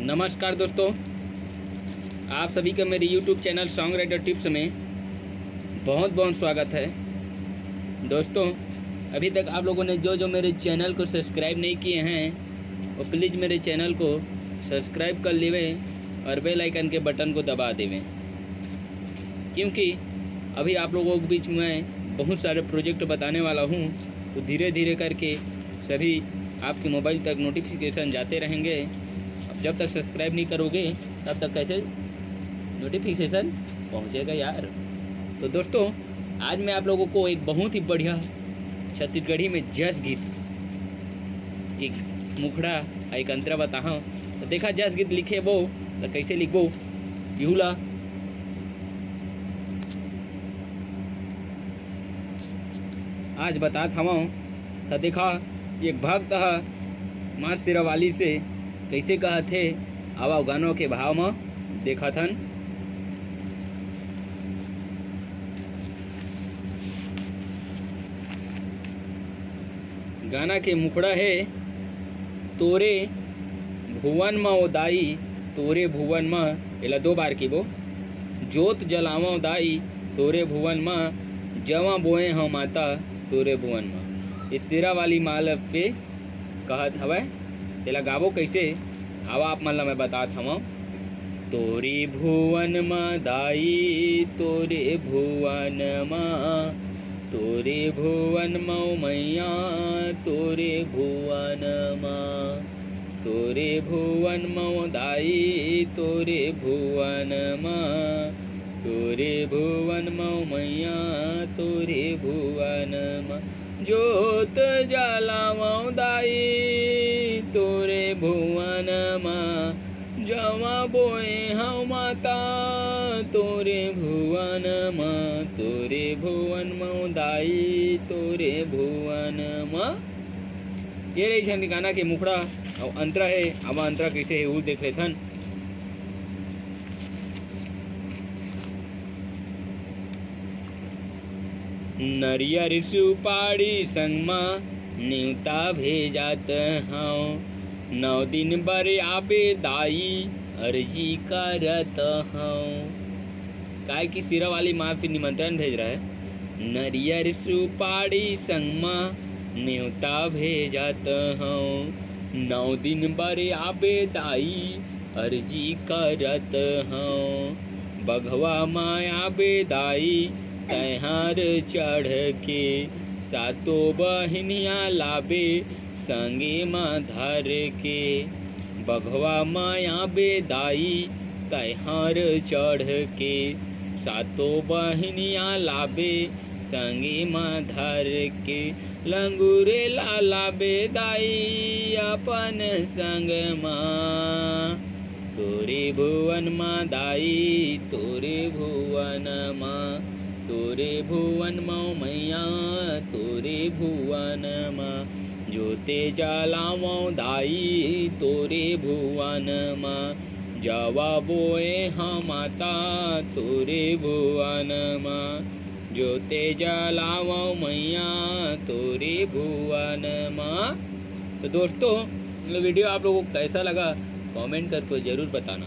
नमस्कार दोस्तों, आप सभी का मेरे YouTube channel song writer tips में बहुत बहुत स्वागत है। दोस्तों, अभी तक आप लोगों ने जो मेरे चैनल को सब्सक्राइब नहीं किए हैं वो प्लीज़ मेरे चैनल को सब्सक्राइब कर लेवें और बेल आइकन के बटन को दबा देवें, क्योंकि अभी आप लोगों के बीच में बहुत सारे प्रोजेक्ट बताने वाला हूँ। तो धीरे धीरे करके सभी आपके मोबाइल तक नोटिफिकेशन जाते रहेंगे। अब जब तक सब्सक्राइब नहीं करोगे तब तक कैसे नोटिफिकेशन पहुंचेगा यार। तो दोस्तों, आज मैं आप लोगों को एक बहुत ही बढ़िया छत्तीसगढ़ी में जस गीत की मुखड़ा एक अंतरा बताऊँ। तो देखा जस गीत लिखे वो तो कैसे लिखबो यूला। आज बता था तो देखा एक भक्त माँ सिरावाली से कैसे कहा थे आवा गानों के भाव में देखा थन। गाना के मुखड़ा है तोरे भुवन में उदाई, तोरे भुवन में एला दो बार की वो जोत जलावा दाई, तोरे भुवन में जवा बोए हम माता, तोरे भुवन में। इस सिरा वाली माल पे कहत हवै, तेला गाबो कैसे आवा आप मन ला मैं बातात हूँ। तोरे भुवन में दाई, तोरे भुवन में, तोरे भुवन में मैया, तोरे भुवन में, तोरे भुवन में दाई, तोरे भुवन में, तोरे भुवन में मैया, तोरे भुवन में। जोत जलावा दाई, तोरे भुवन में, जवा बोए हम माता, तोरे भुवन में, तोरे भुवन में दाई, तोरे भुवन में। ये रही छन गाना के मुखड़ा और अंतरा है। अब अंतरा कैसे है वो देख ले थन। नरियर सुपारी संगमा न्यूता भेजात हूँ, 9 दिन बर आबे दाई अर्जी करत हूँ। काय की सिरा वाली माँ फिर निमंत्रण भेज रहा है। नरियर सुपारी संगमा न्यूता भेजात हूँ, 9 दिन बर आबे दाई अर्जी करत हूँ। बघवा माया बेदाई तैहार चढ़ के, सातो बहनिया लाबे संगे माँ धर के। बघवा माया बेदाई तैहार चढ़ के, सातो बहनिया लाबे संगे माँ धर के। लंगूरे लाला बेदाई अपन संग माँ, तोरे भुवन माँ दाई, तोरे भुवन माँ, तोरे भुवन माँ मैया, तोरे भुवन माँ। जोते जलावा दाई, तोरे भुवन माँ, जवा बोए हम माता, तोरे भुवन माँ। जोते जलावा मैया, तोरे भुवन माँ। तो दोस्तों, वीडियो आप लोगों को कैसा लगा कमेंट करके ज़रूर बताना।